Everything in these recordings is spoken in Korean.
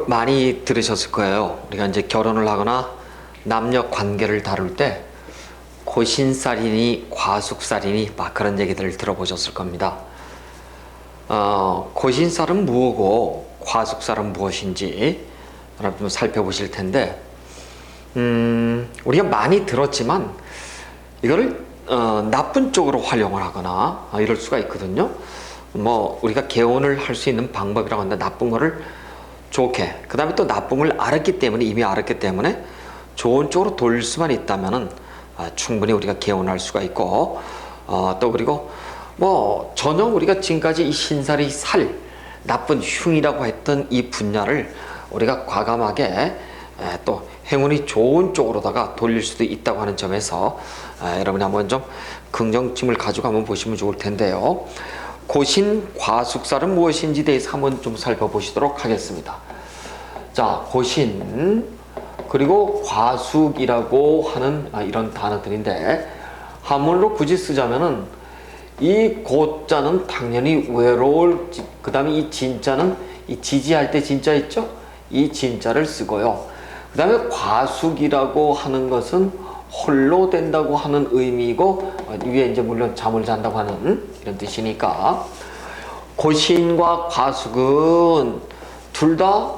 많이 들으셨을 거예요. 우리가 이제 결혼을 하거나 남녀 관계를 다룰 때 고신살이니 과숙살이니 막 그런 얘기들을 들어보셨을 겁니다. 고신살은 무엇고 과숙살은 무엇인지 좀 살펴보실 텐데, 우리가 많이 들었지만 이거를 나쁜 쪽으로 활용을 하거나 이럴 수가 있거든요. 뭐 우리가 개혼을 할 수 있는 방법이라고 하는데, 나쁜 거를 좋게, 그 다음에 또 나쁨을 알았기 때문에, 이미 알았기 때문에 좋은 쪽으로 돌릴 수만 있다면은 충분히 우리가 개혼할 수가 있고, 또 그리고 뭐 전혀 우리가 지금까지 이 신살이 살, 나쁜 흉이라고 했던 이 분야를 우리가 과감하게 또 행운이 좋은 쪽으로다가 돌릴 수도 있다고 하는 점에서 여러분이 한번 좀 긍정심을 가지고 한번 보시면 좋을 텐데요. 고신 과숙살은 무엇인지 대해서 한번 좀 살펴보시도록 하겠습니다. 자, 고신 그리고 과숙이라고 하는 이런 단어들인데, 한문으로 굳이 쓰자면은 이 고자는 당연히 외로울, 그 다음에 이 진자는 이 지지할 때 진자 있죠? 이 진자를 쓰고요. 그 다음에 과숙이라고 하는 것은 홀로 된다고 하는 의미이고, 위에 이제 물론 잠을 잔다고 하는 이런 뜻이니까, 고신과 과숙은 둘 다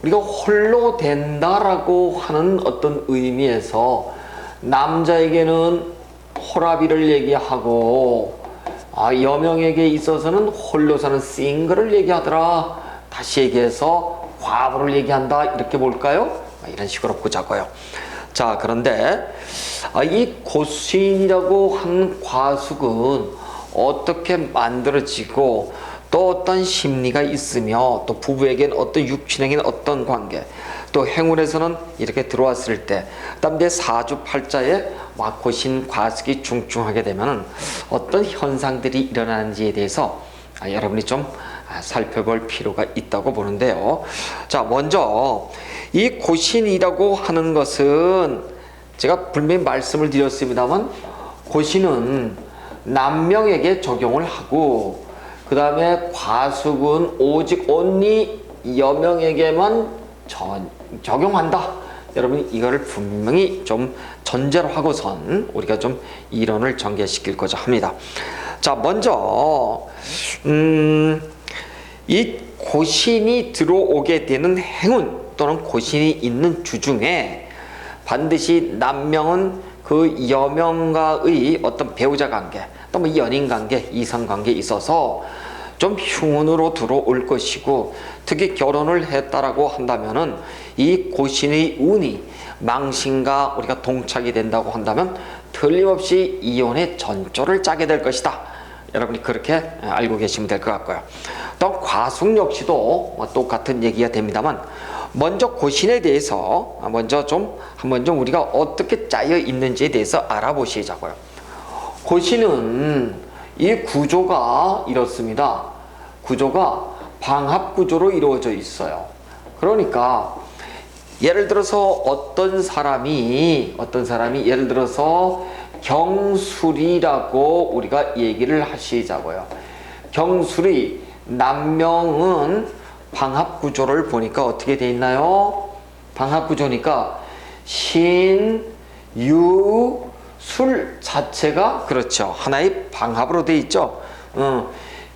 우리가 홀로 된다라고 하는 어떤 의미에서 남자에게는 호라비를 얘기하고, 여명에게 있어서는 홀로 사는 싱글을 얘기하더라. 다시 얘기해서 과부를 얘기한다, 이렇게 볼까요? 이런 식으로 보자고요. 자, 그런데 이 고신이라고 한 과숙은 어떻게 만들어지고, 또 어떤 심리가 있으며, 또 부부에게는 어떤 육친에게는 어떤 관계, 또 행운에서는 이렇게 들어왔을 때, 그다음 내 사주팔자에 고신 과숙이 중충하게 되면 어떤 현상들이 일어나는지에 대해서 여러분이 좀 살펴볼 필요가 있다고 보는데요. 자, 먼저 이 고신이라고 하는 것은 제가 분명히 말씀을 드렸습니다만, 고신은 남명에게 적용을 하고, 그 다음에 과숙은 오직 only 여명에게만 적용한다. 여러분이 이거를 분명히 좀 전제로 하고선 우리가 좀 이론을 전개시키고자 합니다. 자, 먼저 이 고신이 들어오게 되는 행운 또는 고신이 있는 주 중에 반드시 남명은 그 여명과의 어떤 배우자 관계, 또 뭐 연인 관계, 이성 관계에 있어서 좀 흉운으로 들어올 것이고, 특히 결혼을 했다라고 한다면은 이 고신의 운이 망신과 우리가 동착이 된다고 한다면 틀림없이 이혼의 전조를 짜게 될 것이다. 여러분이 그렇게 알고 계시면 될 것 같고요. 또 과숙 역시도 똑같은 얘기가 됩니다만, 먼저 고신에 대해서 한번 좀 우리가 어떻게 짜여 있는지에 대해서 알아보시자고요. 고신은 이 구조가 이렇습니다. 구조가 방합 구조로 이루어져 있어요. 그러니까 예를 들어서 어떤 사람이 예를 들어서 경술이라고 우리가 얘기를 하시자고요. 경술이 남명은 방합 구조를 보니까 어떻게 돼 있나요? 방합 구조니까 신, 유, 술 자체가 그렇죠. 하나의 방합으로 돼 있죠.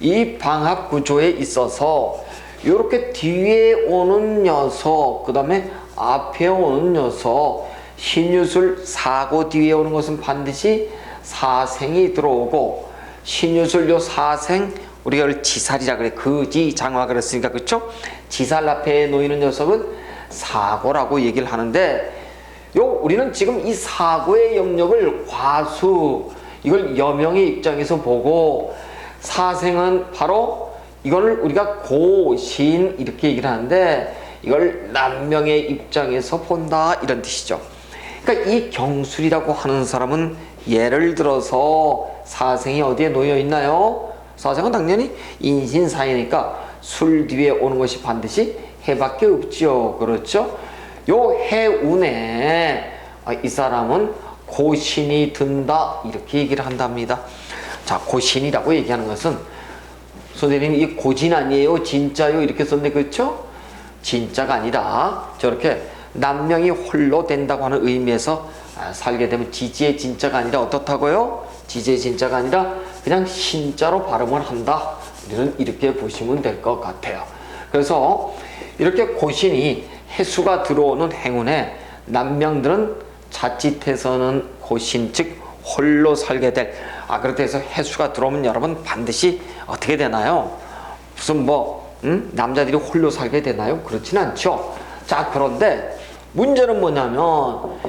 이 방합 구조에 있어서 이렇게 뒤에 오는 녀석, 그 다음에 앞에 오는 녀석, 신유술 사고 뒤에 오는 것은 반드시 사생이 들어오고, 신유술 요 사생 우리가 이걸 지살이라 그래. 거지장화 그랬으니까, 그렇죠? 지살 앞에 놓이는 녀석은 사고라고 얘기를 하는데, 우리는 지금 이 사고의 영역을 과수, 이걸 여명의 입장에서 보고, 사생은 바로 이걸 우리가 고신 이렇게 얘기를 하는데, 이걸 남명의 입장에서 본다, 이런 뜻이죠. 그러니까 이 경술이라고 하는 사람은 예를 들어서 사생이 어디에 놓여 있나요? 사생은 당연히 인신사이니까 술 뒤에 오는 것이 반드시 해밖에 없죠. 그렇죠? 요 해운에 이 사람은 고신이 든다, 이렇게 얘기를 한답니다. 자, 고신이라고 얘기하는 것은, 선생님 이 고진 아니에요? 진짜요? 이렇게 썼네, 그렇죠? 진짜가 아니라 저렇게 남명이 홀로 된다고 하는 의미에서 살게 되면 지지의 진짜가 아니라 어떻다고요? 지지의 진짜가 아니라 그냥 신자로 발음을 한다. 이렇게 보시면 될 것 같아요. 그래서 이렇게 고신이 해수가 들어오는 행운에 남명들은 자칫해서는 고신 즉 홀로 살게 될 그렇게 해서 해수가 들어오면 여러분 반드시 어떻게 되나요? 무슨 남자들이 홀로 살게 되나요? 그렇진 않죠. 자, 그런데 문제는 뭐냐면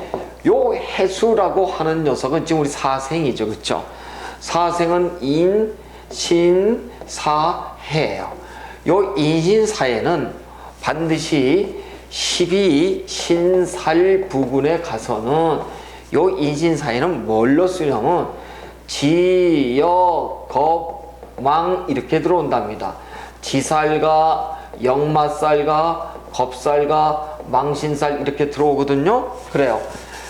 요 해수라고 하는 녀석은 지금 우리 사생이죠. 그렇죠? 사생은 인, 신, 사, 해예요. 요 인신사에는 반드시 12신살 부근에 가서는 요 인신사에는 뭘로 쓰냐면 지역, 겁, 망 이렇게 들어온답니다. 지살과 역마살과 겁살과 망신살 이렇게 들어오거든요. 그래요.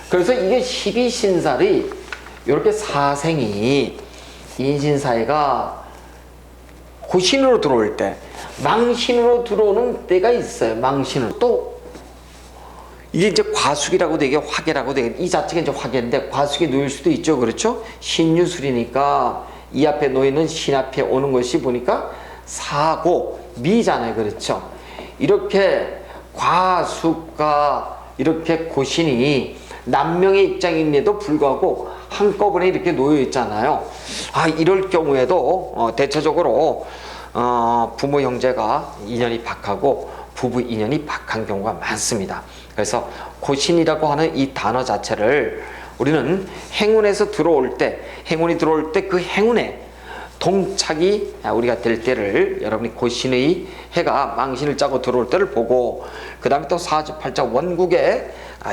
그래서 이게 12신살이 이렇게 사생이 인신사회가 고신으로 들어올 때 망신으로 들어오는 때가 있어요. 망신으로. 또 이게 이제 과숙이라고 되게 화계라고 되게 이 자체가 이제 화계인데 과숙이 놓일 수도 있죠. 그렇죠? 신유술이니까 이 앞에 놓이는 신 앞에 오는 것이 보니까 사고 미잖아요. 그렇죠? 이렇게 과숙과 이렇게 고신이 남명의 입장임에도 불구하고 한꺼번에 이렇게 놓여 있잖아요. 이럴 경우에도 대체적으로 부모 형제가 인연이 박하고 부부 인연이 박한 경우가 많습니다. 그래서 고신이라고 하는 이 단어 자체를 우리는 행운에서 들어올 때, 행운이 들어올 때 그 행운에 동착이 우리가 될 때를 여러분이 고신의 해가 망신을 짜고 들어올 때를 보고 그 다음에 또 사주팔자 원국에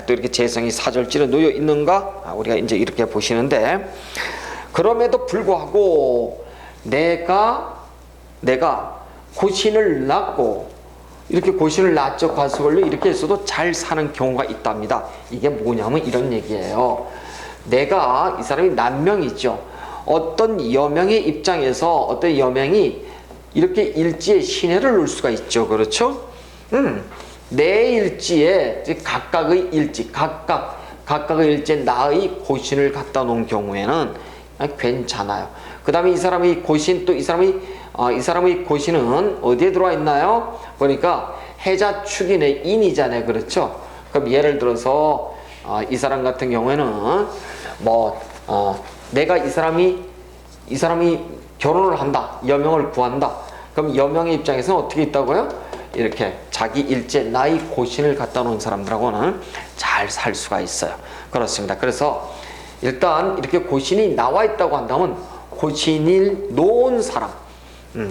또 이렇게 재성이 사절지로 놓여 있는가 우리가 이제 이렇게 보시는데 그럼에도 불구하고 내가 고신을 낳고 이렇게 고신을 낳죠. 과수걸로 이렇게 해서도 잘 사는 경우가 있답니다. 이게 뭐냐면 이런 얘기예요. 내가 이 사람이 남명이죠. 어떤 여명의 입장에서 어떤 여명이 이렇게 일지에 신해를 놓을 수가 있죠. 그렇죠? 내 일지에 각각의 일지, 각각의 일지에 나의 고신을 갖다 놓은 경우에는 괜찮아요. 그 다음에 이 사람의 고신 또 이 사람의 고신은 어디에 들어와 있나요? 보니까 해자 축인의 인이잖아요. 그렇죠? 그럼 예를 들어서 이 사람 같은 경우에는 내가 이 사람이 결혼을 한다, 여명을 구한다. 그럼 여명의 입장에서는 어떻게 있다고요? 이렇게 자기 일제 나의 고신을 갖다 놓은 사람들하고는 잘 살 수가 있어요. 그렇습니다. 그래서 일단 이렇게 고신이 나와 있다고 한다면 고신을 놓은 사람,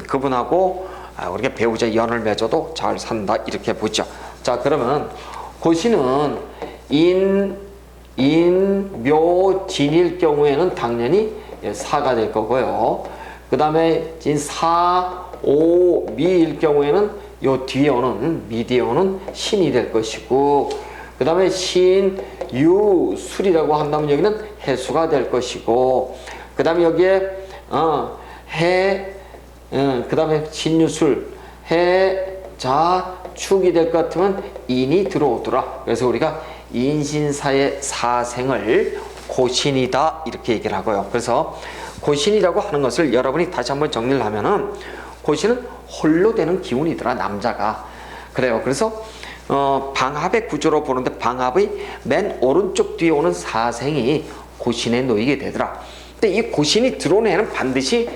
그분하고 우리가 배우자 연을 맺어도 잘 산다 이렇게 보죠. 자, 그러면 고신은 인, 묘, 진일 경우에는 당연히 사가 될 거고요. 그 다음에 사, 오, 미일 경우에는 요 뒤에 오는 미 뒤에 오는 신이 될 것이고 그 다음에 신, 유, 술이라고 한다면 여기는 해수가 될 것이고 그 다음에 여기에 해, 그 다음에 신유술, 해, 자, 축이 될 것 같으면 인이 들어오더라. 그래서 우리가 인신사의 사생을 고신이다 이렇게 얘기를 하고요. 그래서 고신이라고 하는 것을 여러분이 다시 한번 정리를 하면은 고신은 홀로 되는 기운이더라. 남자가. 그래요. 그래서 방합의 구조로 보는데 방합의 맨 오른쪽 뒤에 오는 사생이 고신에 놓이게 되더라. 근데 이 고신이 들어오는 해는 반드시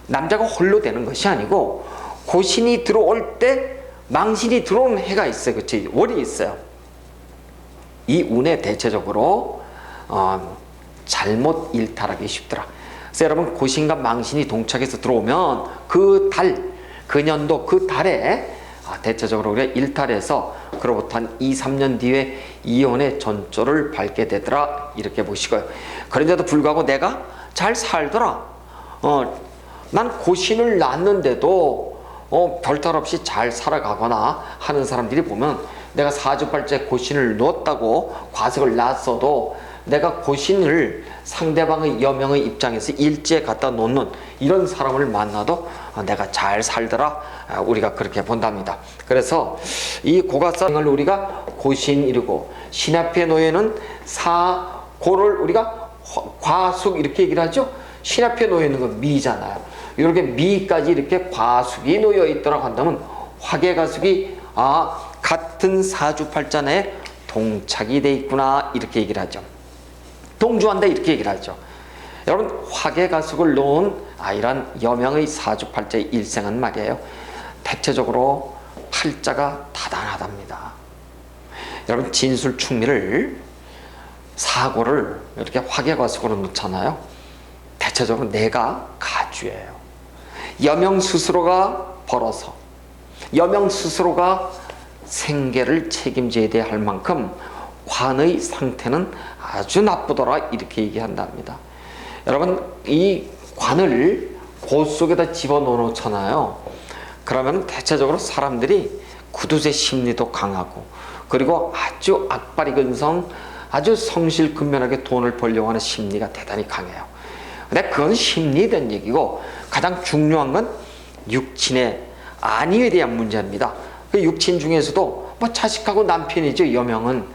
남자가 홀로 되는 것이 아니고 고신이 들어올 때 망신이 들어오는 해가 있어요. 그치? 월이 있어요. 이 운에 대체적으로 잘못 일탈하기 쉽더라. 그래서 여러분 고신과 망신이 동착해서 들어오면 그 달, 그 년도 그 달에 대체적으로 우리가 일탈해서 그로부터 한 2, 3년 뒤에 이혼의 전조를 밟게 되더라 이렇게 보시고요. 그런데도 불구하고 내가 잘 살더라. 난 고신을 낳았는데도 별탈 없이 잘 살아가거나 하는 사람들이 보면 내가 사주팔자에 고신을 놓았다고 과석을 낳았어도 내가 고신을 상대방의 여명의 입장에서 일지에 갖다 놓는 이런 사람을 만나도 내가 잘 살더라. 우리가 그렇게 본답니다. 그래서 이 고가성을 우리가 고신 이르고 신 앞에 놓여있는 사고를 우리가 과숙 이렇게 얘기를 하죠. 신 앞에 놓여있는 건 미잖아요. 이렇게 미까지 이렇게 과숙이 놓여있더라고 한다면 화계가숙이 같은 사주팔자 내에 동착이 돼 있구나 이렇게 얘기를 하죠. 동주한다 이렇게 얘기를 하죠. 여러분 화계가숙을 놓은 이런 여명의 사주팔자의 일생은 말이에요. 대체적으로 팔자가 다단하답니다. 여러분 진술충미를 사고를 이렇게 화계가숙으로 놓잖아요. 대체적으로 내가 가주예요. 여명 스스로가 벌어서 여명 스스로가 생계를 책임져야 될 할 만큼 관의 상태는 아주 나쁘더라 이렇게 얘기한답니다. 여러분 이 관을 곳 속에다 집어넣어 놓잖아요. 그러면 대체적으로 사람들이 구두쇠 심리도 강하고 그리고 아주 악바리근성 아주 성실근면하게 돈을 벌려고 하는 심리가 대단히 강해요. 근데 그건 심리된 얘기고 가장 중요한 건 육친의 안위에 대한 문제입니다. 그 육친 중에서도 뭐 자식하고 남편이죠. 여명은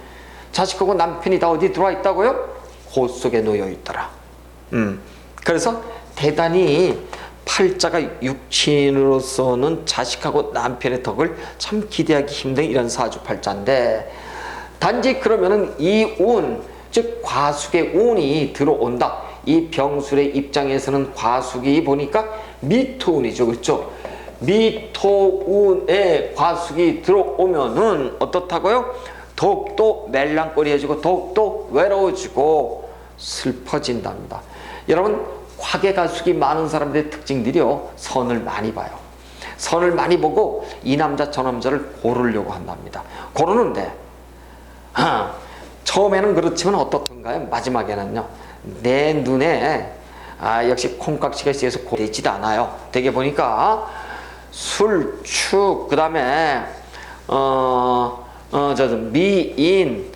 자식하고 남편이 다 어디 들어와 있다고요? 곳 속에 놓여 있더라. 그래서 대단히 팔자가 육친으로서는 자식하고 남편의 덕을 참 기대하기 힘든 이런 사주팔자인데 단지 그러면은 이 운, 즉 과숙의 운이 들어온다. 이 병술의 입장에서는 과숙이 보니까 미토운이죠. 그렇죠? 미토운에 과숙이 들어오면은 어떻다고요? 더욱더 멜랑거리해지고 더욱더 외로워지고 슬퍼진답니다. 여러분 화계가숙이 많은 사람들의 특징들이요. 선을 많이 봐요. 선을 많이 보고 이 남자 저 남자를 고르려고 한답니다. 고르는데 처음에는 그렇지만 어떻던가요? 마지막에는요. 내 눈에 역시 콩깍지가 있어서 고되지도 않아요. 되게 보니까 술, 축, 그 다음에 미인,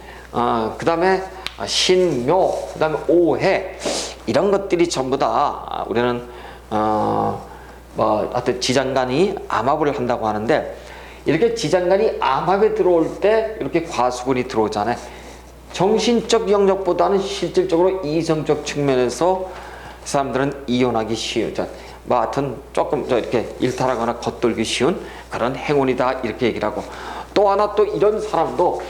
그 다음에 신묘, 그 다음에 오해 이런 것들이 전부 다 우리는 하여튼 지장간이 암합을 한다고 하는데 이렇게 지장간이 암합에 들어올 때 이렇게 과수군이 들어오잖아요. 정신적 영역보다는 실질적으로 이성적 측면에서 사람들은 이혼하기 쉬우죠. 뭐 하여튼 조금 이렇게 일탈하거나 겉돌기 쉬운 그런 행운이다 이렇게 얘기를 하고 또 하나 또 이런 사람도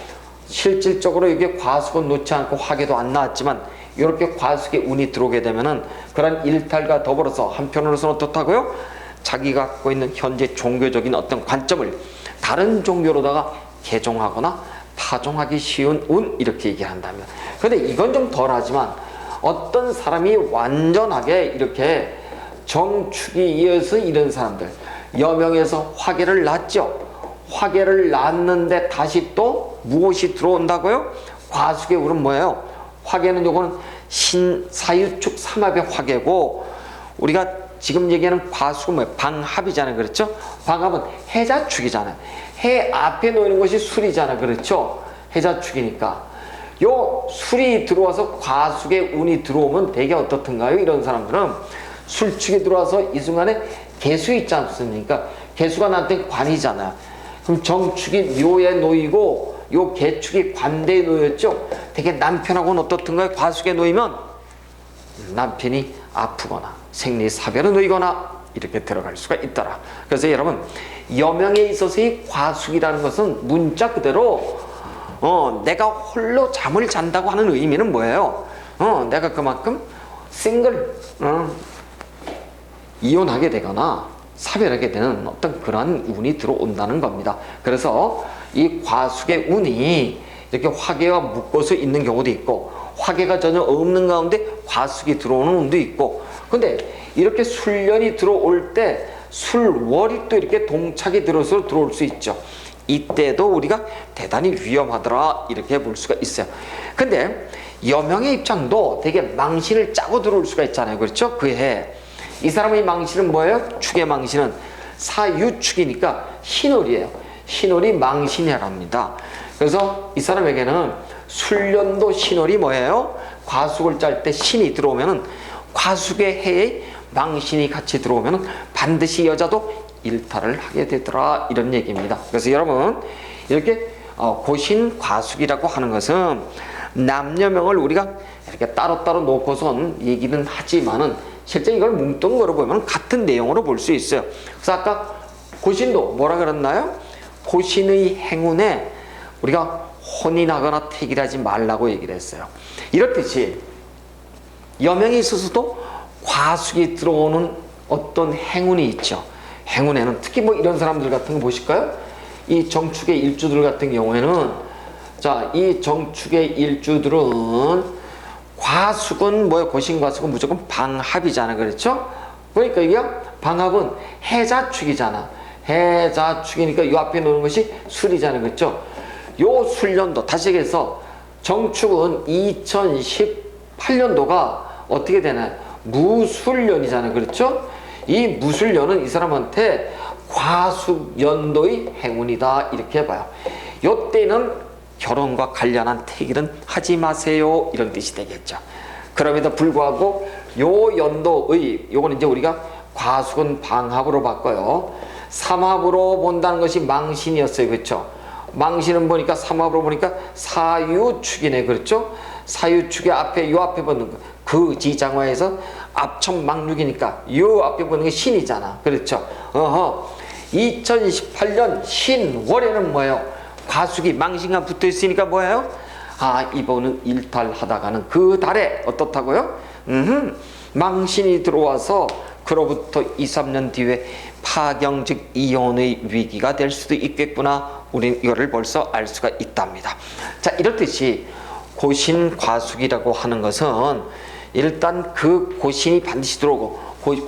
실질적으로 이게 과수군 놓지 않고 화계도 안 나왔지만 이렇게 과숙의 운이 들어오게 되면은 그런 일탈과 더불어서 한편으로서는 어떻다고요? 자기가 갖고 있는 현재 종교적인 어떤 관점을 다른 종교로다가 개종하거나 파종하기 쉬운 운 이렇게 얘기한다면 근데 이건 좀 덜하지만 어떤 사람이 완전하게 이렇게 정축이 이어서 이런 사람들 여명에서 화계를 낳죠. 화계를 낳는데 다시 또 무엇이 들어온다고요? 과숙의 운은 뭐예요? 화계는 요거는 신사유축 삼합의 화계고 우리가 지금 얘기하는 과숙은 뭐예요? 방합이잖아요. 그렇죠? 방합은 해자축이잖아요. 해 앞에 놓이는 것이 술이잖아요. 그렇죠? 해자축이니까 요 술이 들어와서 과숙의 운이 들어오면 되게 어떻든가요? 이런 사람들은 술축이 들어와서 이 순간에 개수 있지 않습니까? 개수가 나한테 관이잖아요. 그럼 정축이 묘에 놓이고 요 개축이 관대에 놓였죠. 되게 남편하고는 어떻든가요? 과숙에 놓이면 남편이 아프거나 생리사별에 놓이거나 이렇게 들어갈 수가 있더라. 그래서 여러분 여명에 있어서의 과숙이라는 것은 문자 그대로 내가 홀로 잠을 잔다고 하는 의미는 뭐예요? 내가 그만큼 이혼하게 되거나 사별하게 되는 어떤 그러한 운이 들어온다는 겁니다. 그래서 이 과숙의 운이 이렇게 화계와 묶어서 있는 경우도 있고 화계가 전혀 없는 가운데 과숙이 들어오는 운도 있고 근데 이렇게 술년이 들어올 때 술월이 또 이렇게 동착이 들어서 들어올 수 있죠. 이때도 우리가 대단히 위험하더라 이렇게 볼 수가 있어요. 근데 여명의 입장도 되게 망신을 짜고 들어올 수가 있잖아요. 그렇죠? 그해 이 사람의 망신은 뭐예요? 축의 망신은 사유축이니까 신월이에요. 신월이 망신해랍니다. 그래서 이 사람에게는 술년도 신월이 뭐예요? 과숙을 짤 때 신이 들어오면은 과숙의 해에 망신이 같이 들어오면 반드시 여자도 일탈을 하게 되더라, 이런 얘기입니다. 그래서 여러분 이렇게 고신 과숙이라고 하는 것은 남녀명을 우리가 이렇게 따로따로 놓고선 얘기는 하지만은 실제 이걸 뭉뚱그려 보면 같은 내용으로 볼 수 있어요. 그래서 아까 고신도 뭐라 그랬나요? 고신의 행운에 우리가 혼인하거나 택일하지 말라고 얘기를 했어요. 이렇듯이 여명이 있어서도 과숙이 들어오는 어떤 행운이 있죠. 행운에는 특히 뭐 이런 사람들 같은 거 보실까요? 이 정축의 일주들 같은 경우에는, 자, 이 정축의 일주들은 과숙은 뭐예요? 고신과숙은 무조건 방합이잖아, 그렇죠? 그러니까 이게 방합은 해자축이잖아. 해자축이니까 이 앞에 놓는 것이 술이잖아, 그렇죠? 요 술년도, 다시 얘기해서 정축은 2018년도가 어떻게 되나요? 무술년이잖아요, 그렇죠? 이 무술년은 이 사람한테 과숙연도의 행운이다, 이렇게 봐요. 요때는 결혼과 관련한 택일은 하지 마세요, 이런 뜻이 되겠죠. 그럼에도 불구하고 요 연도의, 요거는 이제 우리가 과숙은 방합으로 바꿔요. 삼합으로 본다는 것이 망신이었어요, 그렇죠? 망신은 보니까 삼합으로 보니까 사유축이네, 그렇죠? 사유축의 앞에, 요 앞에 붙는 거, 그 지장화에서 압청망육이니까 요 앞에 붙는 게 신이잖아, 그렇죠? 2018년 신월에는 뭐예요? 과숙이 망신과 붙어 있으니까 뭐예요? 이번은 일탈하다가는 그 달에 어떻다고요? 망신이 들어와서 그로부터 2, 3년 뒤에 파경 즉 이혼의 위기가 될 수도 있겠구나. 우리는 이거를 벌써 알 수가 있답니다. 자, 이렇듯이 고신 과숙이라고 하는 것은 일단 그 고신이 반드시 들어오고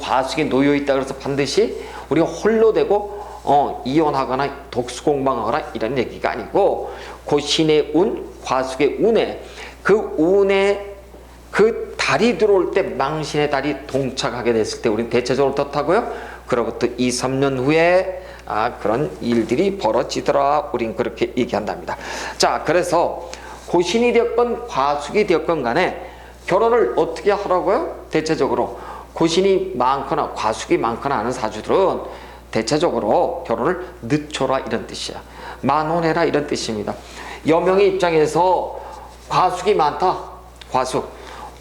과숙에 놓여 있다 그래서 반드시 우리가 홀로 되고 이혼하거나 독수공방하거나 이런 얘기가 아니고, 고신의 운, 과숙의 운에 그 달이 들어올 때 망신의 달이 동착하게 됐을 때 우리는 대체적으로 어떻다고요? 그로부터 2, 3년 후에 그런 일들이 벌어지더라, 우린 그렇게 얘기한답니다. 자, 그래서 고신이 되었건 과숙이 되었건 간에 결혼을 어떻게 하라고요? 대체적으로 고신이 많거나 과숙이 많거나 하는 사주들은 대체적으로 결혼을 늦춰라, 이런 뜻이야. 만혼해라, 이런 뜻입니다. 여명의 입장에서 과숙이 많다.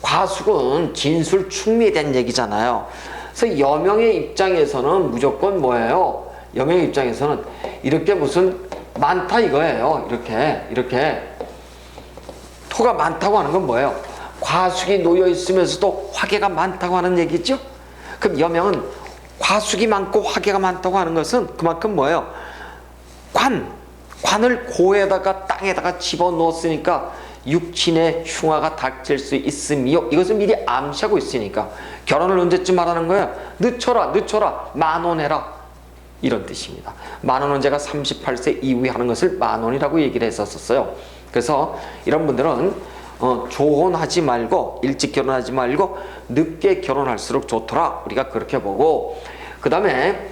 과숙은 진술 충미에 대한 얘기잖아요. 그래서 여명의 입장에서는 무조건 뭐예요? 여명의 입장에서는 이렇게 무슨 많다 이거예요. 이렇게 토가 많다고 하는 건 뭐예요? 과숙이 놓여 있으면서도 화계가 많다고 하는 얘기죠. 그럼 여명은 과숙이 많고 화계가 많다고 하는 것은 그만큼 뭐예요? 관을 고에다가 땅에다가 집어넣었으니까 육친의 흉화가 닥칠 수 있으며, 이것을 미리 암시하고 있으니까 결혼을 언제쯤 하라는 거예요? 늦춰라, 만혼해라, 이런 뜻입니다. 만혼은 제가 38세 이후에 하는 것을 만혼이라고 얘기를 했었어요. 그래서 이런 분들은 조혼하지 말고, 일찍 결혼하지 말고 늦게 결혼할수록 좋더라, 우리가 그렇게 보고, 그 다음에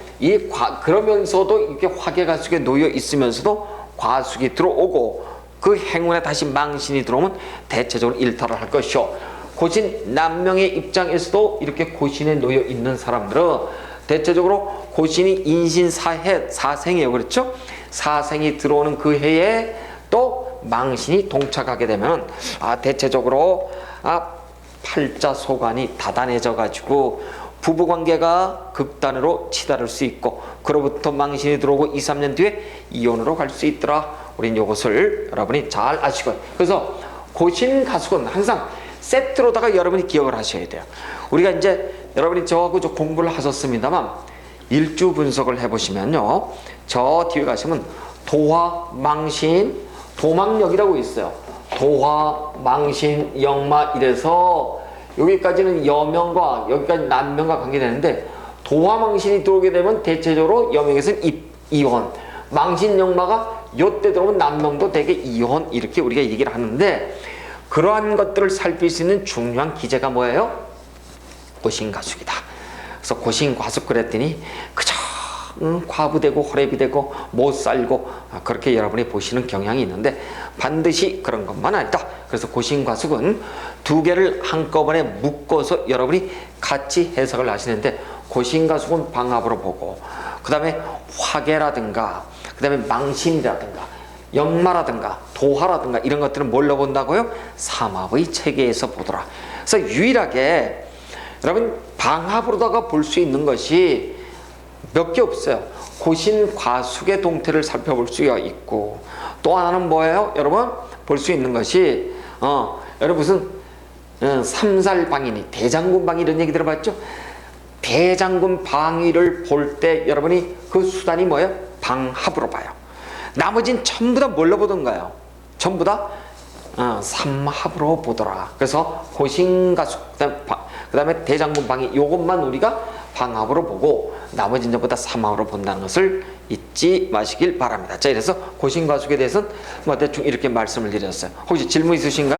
그러면서도 이렇게 화계가 속에 놓여 있으면서도 과숙이 들어오고 그 행운에 다시 망신이 들어오면 대체적으로 일탈을 할 것이요. 고신 남명의 입장에서도 이렇게 고신에 놓여 있는 사람들은 대체적으로 고신이 인신사해, 사생이에요, 그렇죠? 사생이 들어오는 그 해에 또 망신이 동착하게 되면 대체적으로 팔자소관이 다단해져 가지고 부부관계가 극단으로 치달을 수 있고, 그로부터 망신이 들어오고 2, 3년 뒤에 이혼으로 갈 수 있더라. 우린 이것을 여러분이 잘 아시고요. 그래서 고신 과숙은 항상 세트로다가 여러분이 기억을 하셔야 돼요. 우리가 이제 여러분이 저하고 좀 공부를 하셨습니다만 일주 분석을 해보시면요, 저 뒤에 가시면 도화, 망신, 도망역이라고 있어요. 도화, 망신, 역마 이래서 여기까지는 여명과 여기까지 남명과 관계되는데, 도화망신이 들어오게 되면 대체적으로 여명에서는 이혼, 망신역마가 요때 들어오면 남명도 대개 이혼, 이렇게 우리가 얘기를 하는데, 그러한 것들을 살필 수 있는 중요한 기제가 뭐예요? 고신과숙이다. 그래서 고신과숙 그랬더니 그저 과부되고 호랩이 되고 못 살고 그렇게 여러분이 보시는 경향이 있는데 반드시 그런 것만 아니다. 그래서 고신과숙은 두 개를 한꺼번에 묶어서 여러분이 같이 해석을 하시는데 고신과숙은 방합으로 보고 그 다음에 화계라든가 그 다음에 망신이라든가 역마라든가 도화라든가 이런 것들은 뭘로 본다고요? 삼합의 체계에서 보더라. 그래서 유일하게 여러분 방합으로다가 볼 수 있는 것이 몇 개 없어요. 고신과숙의 동태를 살펴볼 수가 있고 또 하나는 뭐예요? 여러분 볼 수 있는 것이 여러분 무슨 삼살방이니 대장군방위 이런 얘기 들어봤죠? 대장군 방위를 볼 때 여러분이 그 수단이 뭐예요? 방합으로 봐요. 나머지는 전부 다 뭘로 보던가요? 전부 다 삼합으로 보더라. 그래서 고신과숙 그 다음에 대장군 방위 요것만 우리가 방합으로 보고 나머지는 전부 다 삼합으로 본다는 것을 잊지 마시길 바랍니다. 자, 그래서 고신과숙에 대해서는 뭐 대충 이렇게 말씀을 드렸어요. 혹시 질문 있으신가요?